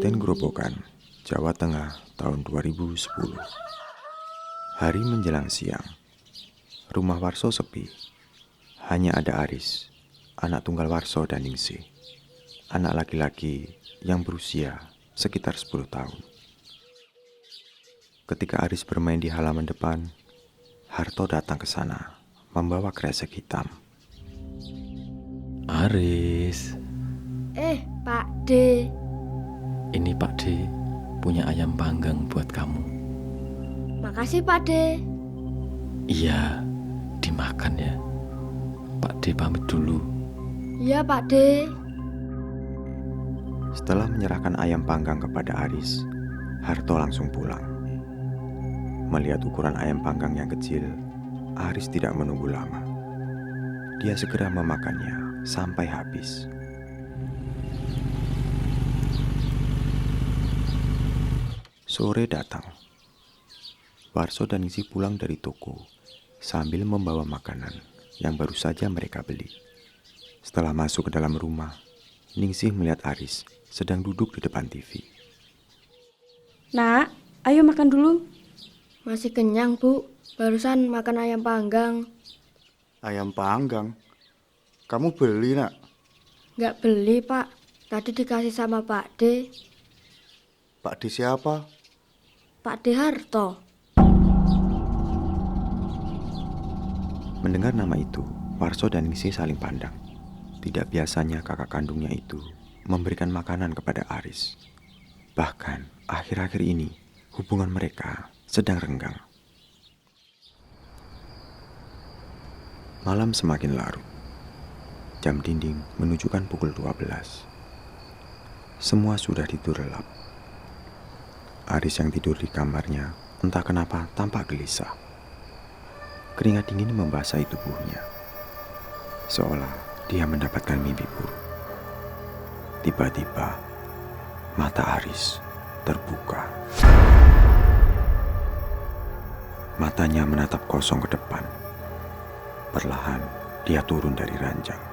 Kabupaten Grobogan, Jawa Tengah tahun 2010. Hari menjelang siang. Rumah Warso sepi. Hanya ada Aris, anak tunggal Warso dan Ningsih, anak laki-laki yang berusia sekitar 10 tahun. Ketika Aris bermain di halaman depan, Harto datang ke sana membawa kresek hitam. Aris, Pak D. ini Pak D punya ayam panggang buat kamu. Makasih Pak D. Iya, dimakan ya. Pak D pamit dulu. Iya Pak D. Setelah menyerahkan ayam panggang kepada Aris, Harto langsung pulang. Melihat ukuran ayam panggang yang kecil, Aris tidak menunggu lama. Dia segera memakannya sampai habis. Sore datang. Warso dan Ningsih pulang dari toko sambil membawa makanan yang baru saja mereka beli. Setelah masuk ke dalam rumah, Ningsih melihat Aris sedang duduk di depan TV. Nak, ayo makan dulu. Masih kenyang Bu. Barusan makan ayam panggang. Ayam panggang? Kamu beli, Nak? Nggak beli Pak. Tadi dikasih sama Pak D. Pak D siapa? Pak D Harto. Mendengar nama itu, Warso dan Ningsih saling pandang. Tidak biasanya kakak kandungnya itu memberikan makanan kepada Aris. Bahkan akhir-akhir ini hubungan mereka sedang renggang. Malam semakin larut. Jam dinding menunjukkan pukul 12. Semua sudah tidur lelap. Aris yang tidur di kamarnya entah kenapa tampak gelisah. Keringat dingin membasahi tubuhnya, seolah dia mendapatkan mimpi buruk. Tiba-tiba mata Aris terbuka. Matanya menatap kosong ke depan. Perlahan dia turun dari ranjang.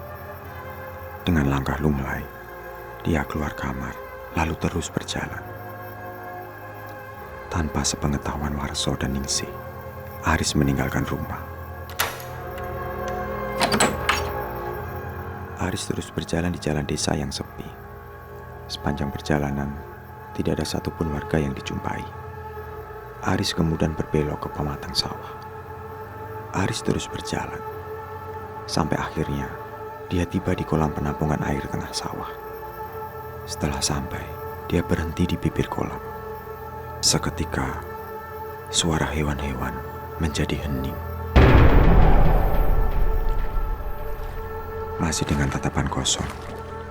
Dengan langkah lunglai, dia keluar kamar lalu terus berjalan. Tanpa sepengetahuan Warso dan Ningsih, Aris meninggalkan rumah. Aris terus berjalan di jalan desa yang sepi. Sepanjang perjalanan, tidak ada satupun warga yang dijumpai. Aris kemudian berbelok ke pematang sawah. Aris terus berjalan, sampai akhirnya dia tiba di kolam penampungan air tengah sawah. Setelah sampai, dia berhenti di bibir kolam. Seketika, suara hewan-hewan menjadi hening. Masih dengan tatapan kosong,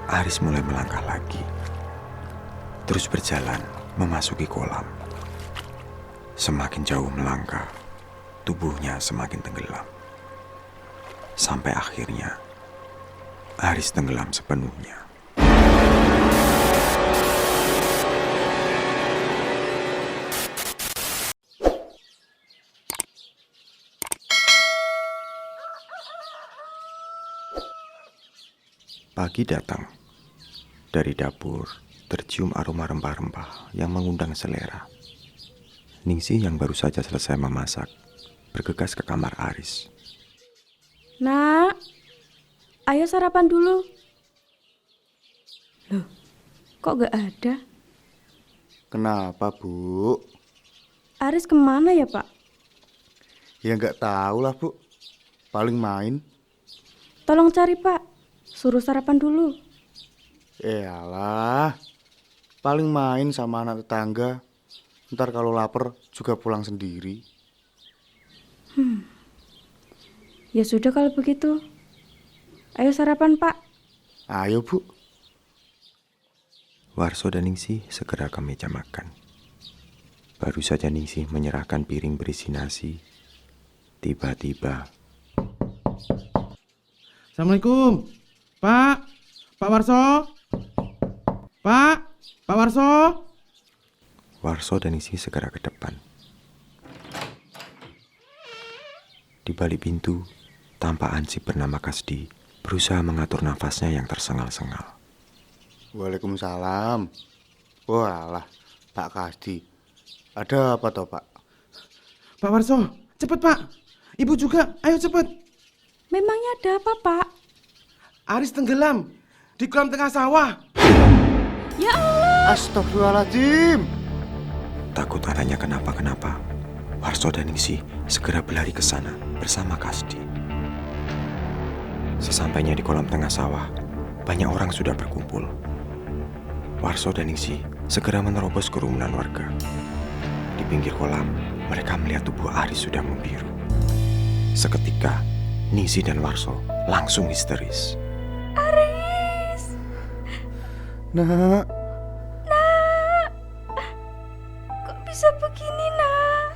Aris mulai melangkah lagi. Terus berjalan memasuki kolam. Semakin jauh melangkah, tubuhnya semakin tenggelam. Sampai akhirnya, Aris tenggelam sepenuhnya. Pagi datang. Dari dapur tercium aroma rempah-rempah yang mengundang selera. Ningsih yang baru saja selesai memasak bergegas ke kamar Aris. Nak, ayo sarapan dulu. Loh, kok gak ada? Kenapa, Bu? Aris kemana ya Pak? Ya nggak tahu lah, Bu. Paling main. Tolong cari Pak, suruh sarapan dulu. Yalah, paling main sama anak tetangga. Ntar kalau lapar juga pulang sendiri. Ya sudah kalau begitu. Ayo sarapan Pak. Ayo, Bu. Warso dan Ningsih segera ke meja makan. Baru saja Ningsih menyerahkan piring berisi nasi, tiba-tiba Assalamualaikum, Pak Warso, Pak Warso. Warso dan Ningsih segera ke depan. Di balik pintu, tampak Ansip bernama Kasdi berusaha mengatur nafasnya yang tersengal-sengal. Waalaikumsalam. Walah, Pak Kasdi. Ada apa toh, Pak? Pak Warso, cepet Pak. Ibu juga, ayo cepet. Memangnya ada apa, Pak? Aris tenggelam di kolam tengah sawah. Ya Allah. Astagfirullahaladzim. Takut anaknya kenapa-kenapa, Warso dan Ningsih segera berlari ke sana bersama Kasdi. Sesampainya di kolam tengah sawah, banyak orang sudah berkumpul. Warso dan Ningsih segera menerobos kerumunan warga. Di pinggir kolam, mereka melihat tubuh Aris sudah membiru. Seketika, Ningsih dan Warso langsung histeris. Aris. Nak, Kok bisa begini, Nak?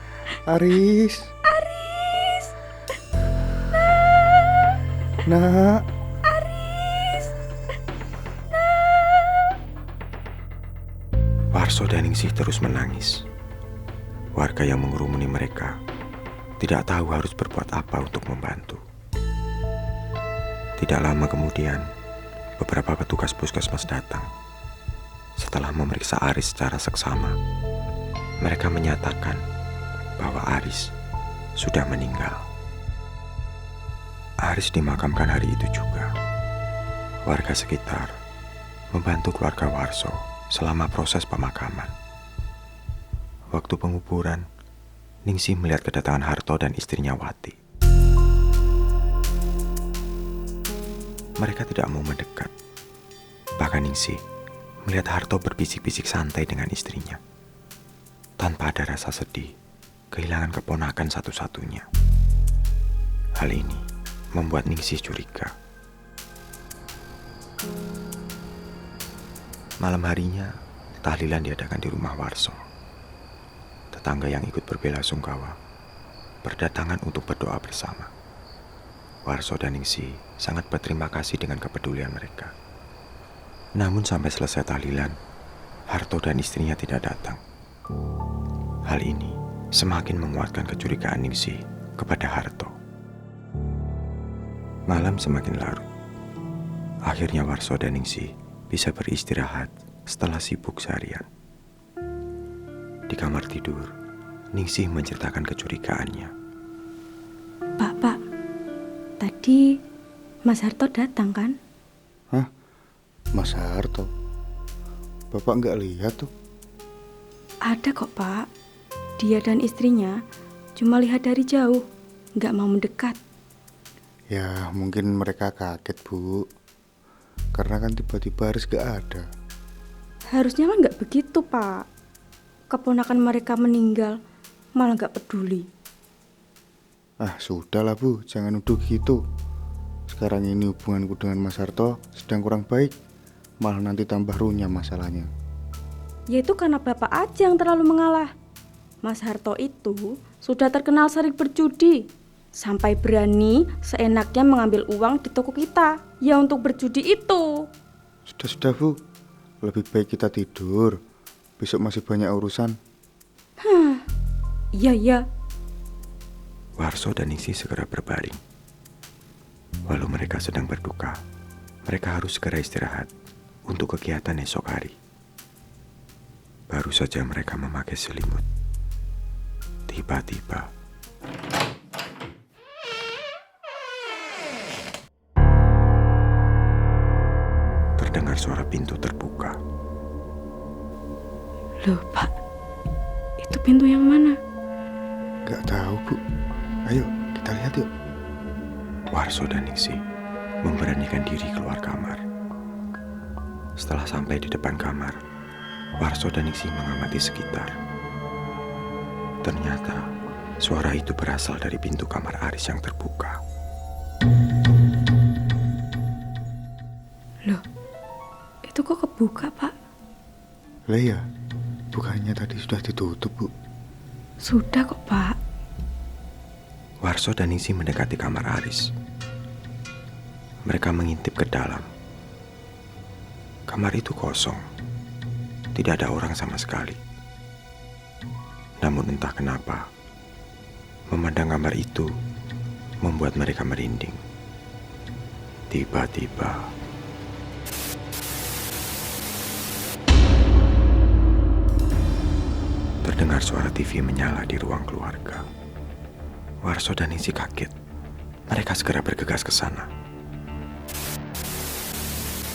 Aris. Aris. Nak. Aris. Warso dan Ningsih terus menangis. Warga yang mengerumuni mereka tidak tahu harus berbuat apa untuk membantu. Tidak lama kemudian, beberapa petugas puskesmas datang. Setelah memeriksa Aris secara seksama, mereka menyatakan bahwa Aris sudah meninggal. Aris dimakamkan hari itu juga. Warga sekitar membantu keluarga Warso selama proses pemakaman. Waktu penguburan, Ningsih melihat kedatangan Harto dan istrinya Wati. Mereka tidak mau mendekat. Bahkan Ningsih melihat Harto berbisik-bisik santai dengan istrinya, tanpa ada rasa sedih kehilangan keponakan satu-satunya. Hal ini membuat Ningsih curiga. Malam harinya, tahlilan diadakan di rumah Warso. Tetangga yang ikut berbelasungkawa berdatangan untuk berdoa bersama. Warso dan Ningsih sangat berterima kasih dengan kepedulian mereka. Namun sampai selesai tahlilan, Harto dan istrinya tidak datang. Hal ini semakin menguatkan kecurigaan Ningsih kepada Harto. Malam semakin larut. Akhirnya Warso dan Ningsih bisa beristirahat setelah sibuk seharian. Di kamar tidur, Ningsih menceritakan kecurigaannya. Pak, tadi Mas Harto datang kan? Hah? Mas Harto? Bapak nggak lihat tuh? Ada kok, Pak. Dia dan istrinya cuma lihat dari jauh, nggak mau mendekat. Ya, mungkin mereka kaget, Bu. Karena kan tiba-tiba Aris gak ada. Harusnya kan nggak begitu, Pak. Keponakan mereka meninggal, malah nggak peduli. Ah, sudahlah, Bu. Jangan nuduh gitu. Sekarang ini hubunganku dengan Mas Harto sedang kurang baik. Malah nanti tambah runyam masalahnya. Ya itu karena Bapak aja yang terlalu mengalah. Mas Harto itu sudah terkenal sering berjudi. Sampai berani seenaknya mengambil uang di toko kita. Ya untuk berjudi itu. Sudah, Bu. Lebih baik kita tidur. Besok masih banyak urusan. Iya. Warso dan Ningsih segera berbaring. Walau mereka sedang berduka, mereka harus segera istirahat untuk kegiatan esok hari. Baru saja mereka memakai selimut, tiba-tiba terdengar suara pintu terbuka. Loh, Pak. Itu pintu yang mana? Gak tahu, Bu. Ayo, kita lihat yuk. Warso dan Ningsih memberanikan diri keluar kamar. Setelah sampai di depan kamar, Warso dan Ningsih mengamati sekitar. Ternyata suara itu berasal dari pintu kamar Aris yang terbuka. Loh, itu kok kebuka, Pak? Lah ya, bukannya tadi sudah ditutup, Bu? Sudah kok, Pak. Warso dan Ningsih mendekati kamar Aris. Mereka mengintip ke dalam. Kamar itu kosong. Tidak ada orang sama sekali. Namun entah kenapa, memandang kamar itu membuat mereka merinding. Tiba-tiba Terdengar suara TV menyala di ruang keluarga. Warso dan Ningsih kaget. Mereka segera bergegas ke sana.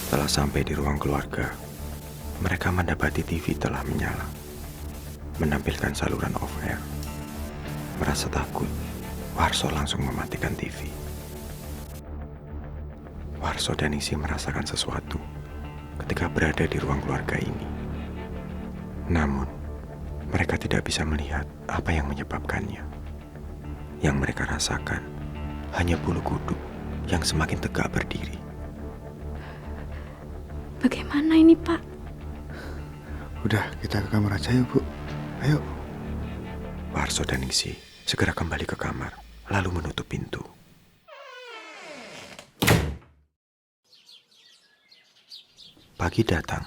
Setelah sampai di ruang keluarga, mereka mendapati TV telah menyala, menampilkan saluran off-air. Merasa takut, Warso langsung mematikan TV. Warso dan Ningsih merasakan sesuatu ketika berada di ruang keluarga ini. Namun, mereka tidak bisa melihat apa yang menyebabkannya. Yang mereka rasakan hanya bulu kuduk yang semakin tegak berdiri. Bagaimana ini, Pak? Udah, kita ke kamar aja yuk, Bu. Ayo. Warso dan Ningsih segera kembali ke kamar, lalu menutup pintu. Pagi datang.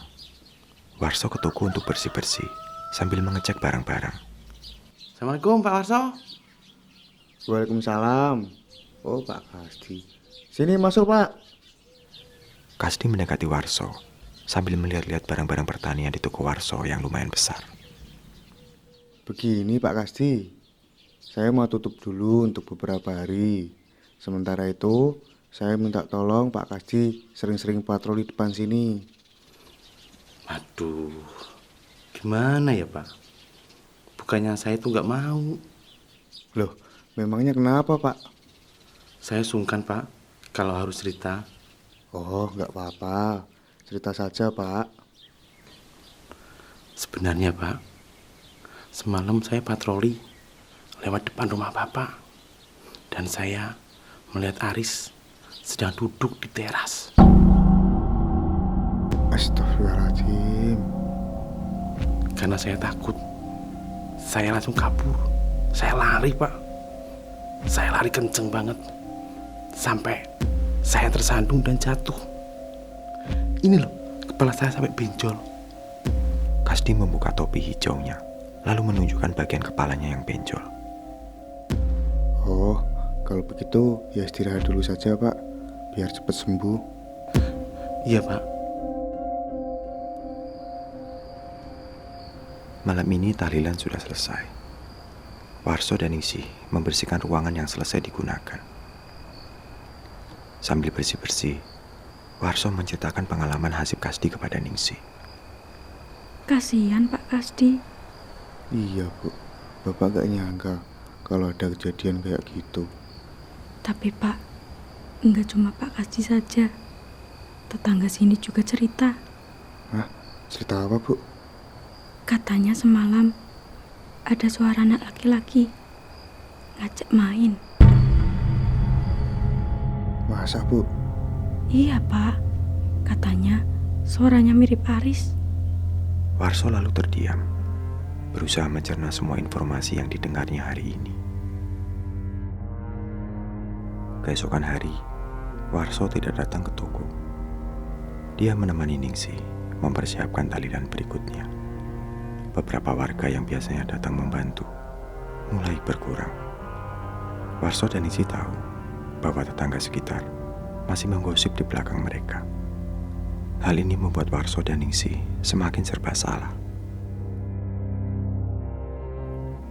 Warso ke toko untuk bersih-bersih sambil mengecek barang-barang. Assalamualaikum Pak Warso. Waalaikumsalam. Oh, Pak Kasdi. Sini masuk, Pak. Kasdi mendekati Warso sambil melihat-lihat barang-barang pertanian di toko Warso yang lumayan besar. Begini, Pak Kasdi. Saya mau tutup dulu untuk beberapa hari. Sementara itu, saya minta tolong Pak Kasdi sering-sering patroli depan sini. Aduh, gimana ya Pak? Bukannya saya itu nggak mau. Loh, memangnya kenapa, Pak? Saya sungkan Pak, kalau harus cerita. Oh, nggak apa-apa. Cerita saja, Pak. Sebenarnya Pak, semalam saya patroli lewat depan rumah Bapak. Dan saya melihat Aris sedang duduk di teras. Astagfirullahaladzim. Karena saya takut, saya langsung kabur. Saya lari Pak. Saya lari kenceng banget. Sampai saya tersandung dan jatuh. Ini loh, kepala saya sampai benjol. Kasdi membuka topi hijaunya, lalu menunjukkan bagian kepalanya yang benjol. Oh, kalau begitu ya istirahat dulu saja, Pak. Biar cepat sembuh. Iya Pak. Malam ini tahlilan sudah selesai. Warso dan Ningsih membersihkan ruangan yang selesai digunakan. Sambil bersih-bersih, Warso menceritakan pengalaman Hasib Kasdi kepada Ningsih. Kasihan Pak Kasdi. Iya, Bu. Bapak gak nyangka kalau ada kejadian kayak gitu. Tapi Pak, enggak cuma Pak Kasdi saja. Tetangga sini juga cerita. Hah? Cerita apa, Bu? Katanya semalam ada suara anak laki-laki ngajak main. Masa, Bu? Iya Pak, katanya suaranya mirip Aris. Warso lalu terdiam, berusaha mencerna semua informasi yang didengarnya hari ini. Keesokan hari, Warso tidak datang ke toko. Dia menemani Ningsih mempersiapkan tahlilan berikutnya. Beberapa warga yang biasanya datang membantu mulai berkurang. Warso dan Ningsih tahu bahwa tetangga sekitar masih menggosip di belakang mereka. Hal ini membuat Warso dan Ningsih semakin serba salah.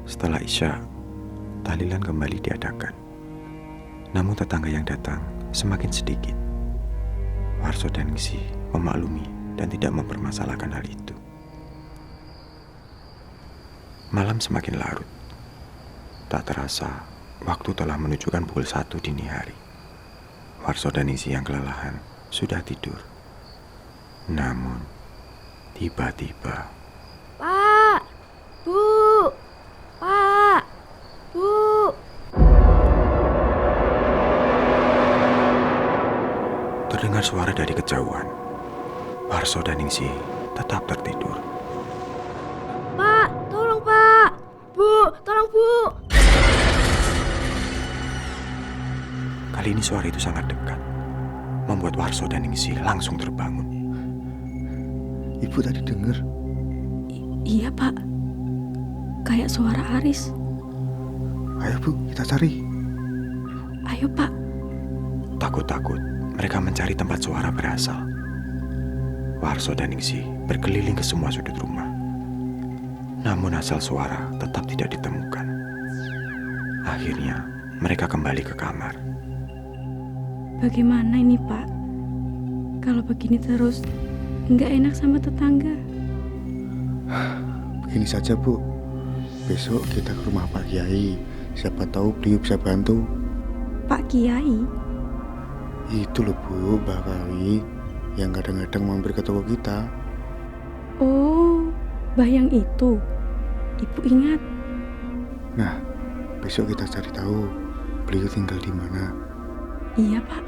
Setelah Isya, tahlilan kembali diadakan. Namun tetangga yang datang semakin sedikit. Warso dan Ningsih memaklumi dan tidak mempermasalahkan hal itu. Malam semakin larut. Tak terasa, waktu telah menunjukkan pukul 1 dini hari. Warso dan Ningsih yang kelelahan sudah tidur. Namun, tiba-tiba... Pak! Bu! Pak! Bu! Terdengar suara dari kejauhan. Warso dan Ningsih tetap tertidur. Pak! Tolong Pak! Bu! Tolong Bu! Kali ini suara itu sangat dekat, membuat Warso dan Ningsih langsung terbangun. Ibu tadi dengar? Iya Pak, kayak suara Aris. Ayo, Bu, kita cari. Ayo Pak. Takut-takut, mereka mencari tempat suara berasal. Warso dan Ningsih berkeliling ke semua sudut rumah. Namun asal suara tetap tidak ditemukan. Akhirnya mereka kembali ke kamar. Bagaimana ini, Pak? Kalau begini terus, nggak enak sama tetangga. Begini saja, Bu. Besok kita ke rumah Pak Kiai. Siapa tahu beliau bisa bantu. Pak Kiai? Itu loh, Bu, Mbak Kawi yang kadang-kadang mampir ke toko kita. Oh, Mbah yang itu. Ibu ingat. Nah, besok kita cari tahu beliau tinggal di mana. Iya, Pak.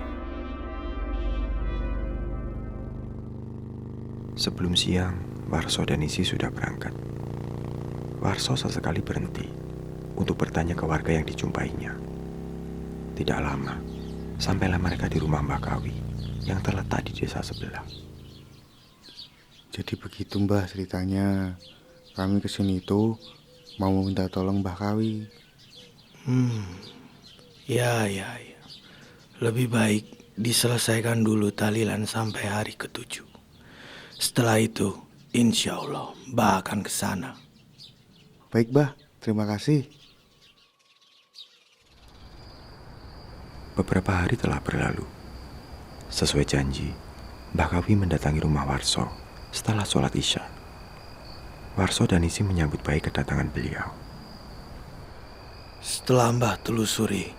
Sebelum siang, Warso dan Isi sudah berangkat. Warso sesekali berhenti untuk bertanya ke warga yang dijumpainya. Tidak lama, sampailah mereka di rumah Mbak Kawi yang terletak di desa sebelah. Jadi begitu, Mbah, ceritanya. Kami kesini itu mau minta tolong Mbah Kawi. Ya. Lebih baik diselesaikan dulu tahlilan sampai hari ke-7. Setelah itu, insya Allah Mbah akan ke sana. Baik, Mbah. Terima kasih. Beberapa hari telah berlalu. Sesuai janji, Mbak Kawi mendatangi rumah Warso setelah sholat Isya. Warso dan Isi menyambut baik kedatangan beliau. Setelah Mbah telusuri,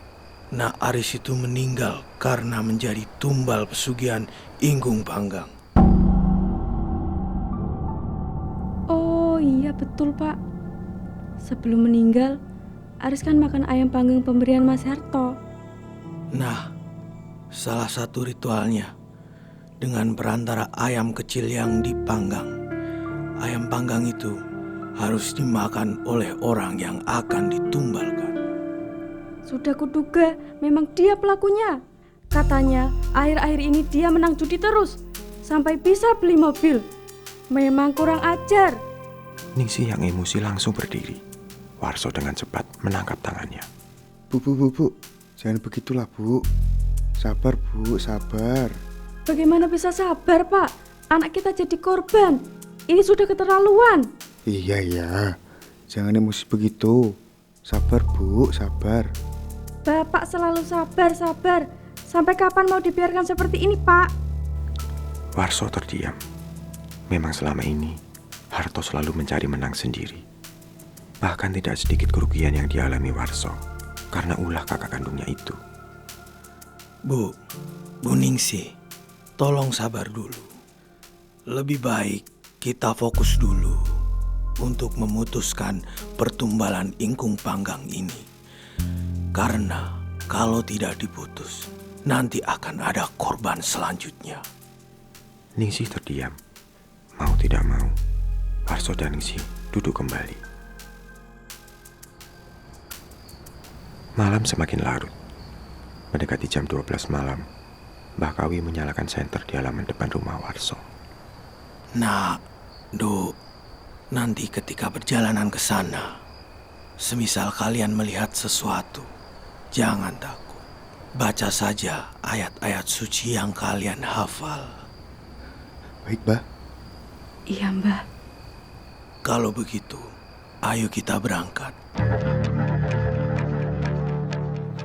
Nak Aris itu meninggal karena menjadi tumbal pesugihan Inggung Panggang. Oh iya, betul, Pak. Sebelum meninggal, Aris kan makan ayam panggang pemberian Mas Harto. Nah, salah satu ritualnya dengan perantara ayam kecil yang dipanggang. Ayam panggang itu harus dimakan oleh orang yang akan ditumbalkan. Sudah kuduga, memang dia pelakunya. Katanya, akhir-akhir ini dia menang judi terus, sampai bisa beli mobil. Memang kurang ajar. Ningsih yang emosi langsung berdiri. Warso dengan cepat menangkap tangannya. Bu. Jangan begitulah, Bu. Sabar, Bu, sabar. Bagaimana bisa sabar, Pak? Anak kita jadi korban. Ini sudah keterlaluan. Iya. Jangan emosi begitu. Sabar, Bu, sabar. Bapak selalu sabar. Sampai kapan mau dibiarkan seperti ini, Pak? Warso terdiam. Memang selama ini, Harto selalu mencari menang sendiri. Bahkan tidak sedikit kerugian yang dialami Warso karena ulah kakak kandungnya itu. Bu Ningsih, tolong sabar dulu. Lebih baik kita fokus dulu untuk memutuskan pertumbalan Inggung Panggang ini. Karena kalau tidak diputus, nanti akan ada korban selanjutnya. Ningsih terdiam. Mau tidak mau, Warso dan Ningsih duduk kembali. Malam semakin larut. Mendekati jam 12 malam, Mbah Kawi menyalakan senter di halaman depan rumah Warso. Nah, Duk, nanti ketika perjalanan ke sana, semisal kalian melihat sesuatu, jangan takut. Baca saja ayat-ayat suci yang kalian hafal. Baik, Mbah. Iya, Mbah. Kalau begitu, ayo kita berangkat.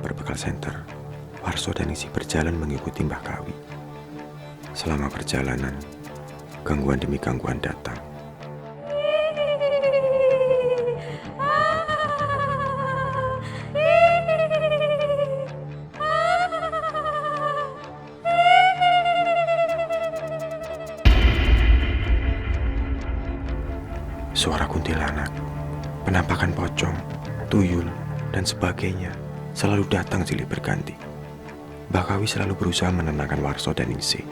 Berbekal senter, Warso dan Ningsih berjalan mengikuti Mbah Kawi. Selama perjalanan, gangguan demi gangguan datang. Suara kuntilanak, penampakan pocong, tuyul, dan sebagainya selalu datang silih berganti. Mbah Kawi selalu berusaha menenangkan Warso dan Ningsih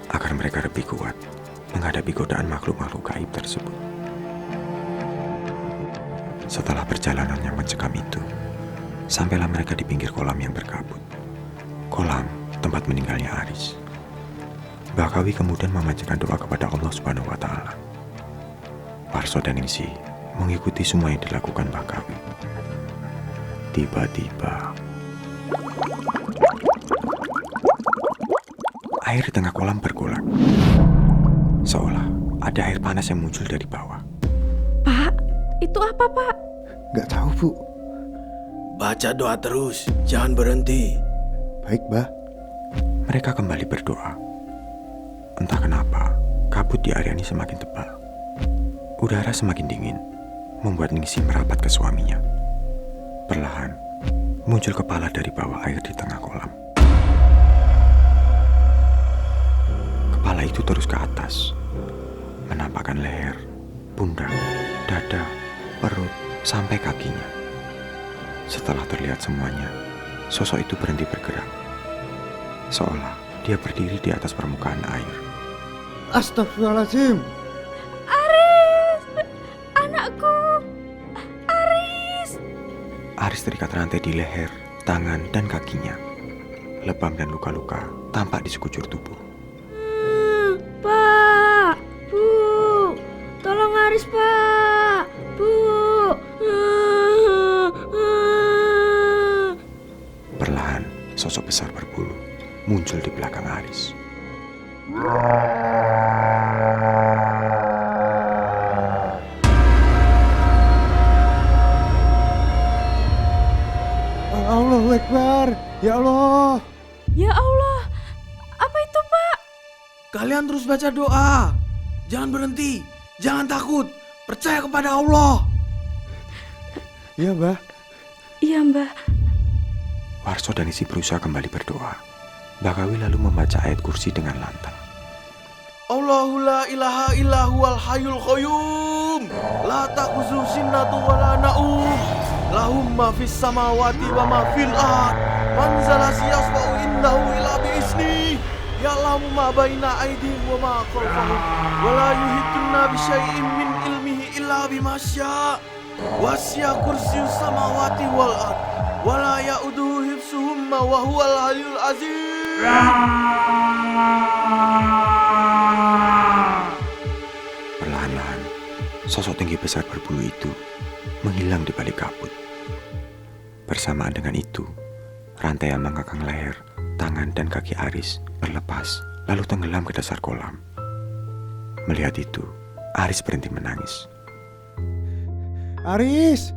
agar mereka lebih kuat menghadapi godaan makhluk-makhluk gaib tersebut. Setelah perjalanan yang mencekam itu, sampailah mereka di pinggir kolam yang berkabut. Kolam tempat meninggalnya Aris. Mbah Kawi kemudian memanjatkan doa kepada Allah Subhanahu wa Ta'ala. Warso dan Ningsih mengikuti semua yang dilakukan Mbah Kawi. Tiba-tiba, air di tengah kolam bergolak. Seolah ada air panas yang muncul dari bawah. Pak, apa, Pak? Nggak tahu, Bu. Baca doa terus, jangan berhenti. Baik, Bah. Mereka kembali berdoa. Entah kenapa, kabut di area ini semakin tebal. Udara semakin dingin, membuat Ningsih merapat ke suaminya. Perlahan, muncul kepala dari bawah air di tengah kolam. Kepala itu terus ke atas, menampakkan leher, pundak, dada, perut, sampai kakinya. Setelah terlihat semuanya, sosok itu berhenti bergerak. Seolah dia berdiri di atas permukaan air. Astagfirullahaladzim. Aris! Anakku! Aris! Aris terikat rantai di leher, tangan, dan kakinya. Lebam dan luka-luka tampak di sekujur tubuh. Pak, Bu, tolong Aris, Pak, Bu. Perlahan, sosok besar berbulu muncul di belakang Aris. Allahu Akbar. Ya Allah. Ya Allah, apa itu, Pak? Kalian terus baca doa. Jangan berhenti, jangan takut. Percaya kepada Allah. Iya, Bah. Iya, Mbah. Warso dan Ningsih berusaha kembali berdoa. Bakawi lalu membaca ayat kursi dengan lantang. Allahu la ilaha illa huwal hayyul qayyum. La ta'khudhuhu sinatun wa la na'um. Lahum ma fis samawati wa ma fil ard. Man zalasi yasfa'u indahu illa bi'izni. Ya'lamu ma baina aydihim wa ma khalfahum. Wa la yuhituna bi syai'in min ilmihi illa bima syaa'. Wasi'a kursiyyus samawati wal ard. Wa la ya'uduhu hifzuhuma wa huwal aliyyul azim. Perlahan-lahan, sosok tinggi besar berbulu itu menghilang di balik kabut. Bersamaan dengan itu, rantai yang mengekang leher, tangan, dan kaki Aris terlepas lalu tenggelam ke dasar kolam. Melihat itu, Aris berhenti menangis. Aris.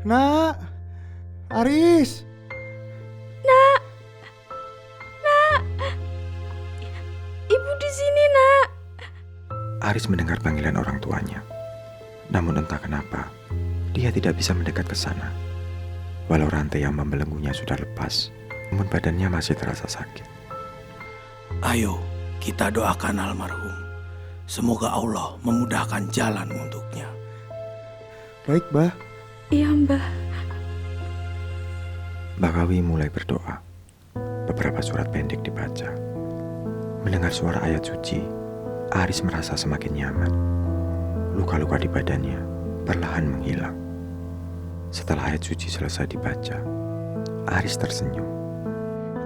Nak. Aris. Ibu di sini, Nak. Aris mendengar panggilan orang tuanya. Namun entah kenapa, dia tidak bisa mendekat ke sana. Walau rantai yang membelenggunya sudah lepas, namun badannya masih terasa sakit. Ayo, kita doakan almarhum. Semoga Allah memudahkan jalan untuknya. Baik, Bah. Iya, Mbah. Bakawi mulai berdoa. Beberapa surat pendek dibaca. Mendengar suara ayat suci, Aris merasa semakin nyaman. Luka-luka di badannya perlahan menghilang. Setelah ayat suci selesai dibaca, Aris tersenyum.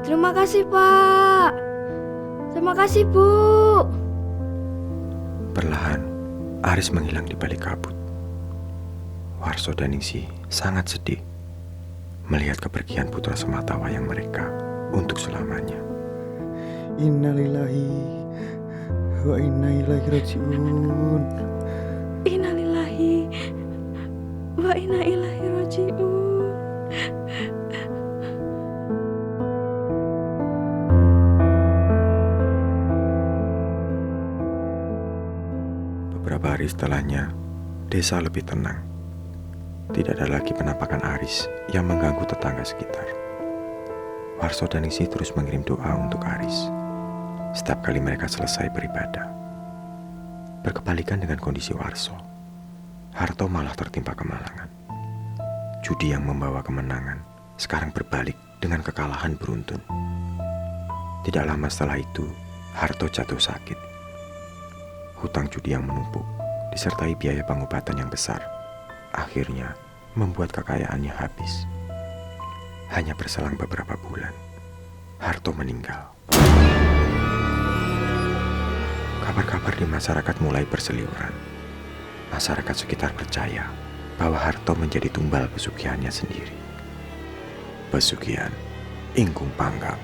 Terima kasih, Pak. Terima kasih, Bu. Perlahan, Aris menghilang di balik kabut. Warso dan Ningsih sangat sedih melihat kepergian putra sematawayang mereka untuk selamanya. Innalillahi wa inna ilaihi rajiun. Innalillahi wa inna ilaihi rajiun. Beberapa hari setelahnya, desa lebih tenang. Tidak ada lagi penampakan Aris yang mengganggu tetangga sekitar. Warso dan Ningsih terus mengirim doa untuk Aris setiap kali mereka selesai beribadah. Berkebalikan dengan kondisi Warso, Harto malah tertimpa kemalangan. Judi yang membawa kemenangan sekarang berbalik dengan kekalahan beruntun. Tidak lama setelah itu, Harto jatuh sakit. Hutang judi yang menumpuk disertai biaya pengobatan yang besar akhirnya membuat kekayaannya habis. Hanya berselang beberapa bulan, Harto meninggal. Kabar-kabar di masyarakat mulai berseliweran. Masyarakat sekitar percaya bahwa Harto menjadi tumbal pesugihannya sendiri. Pesugihan Ingkung Panggang.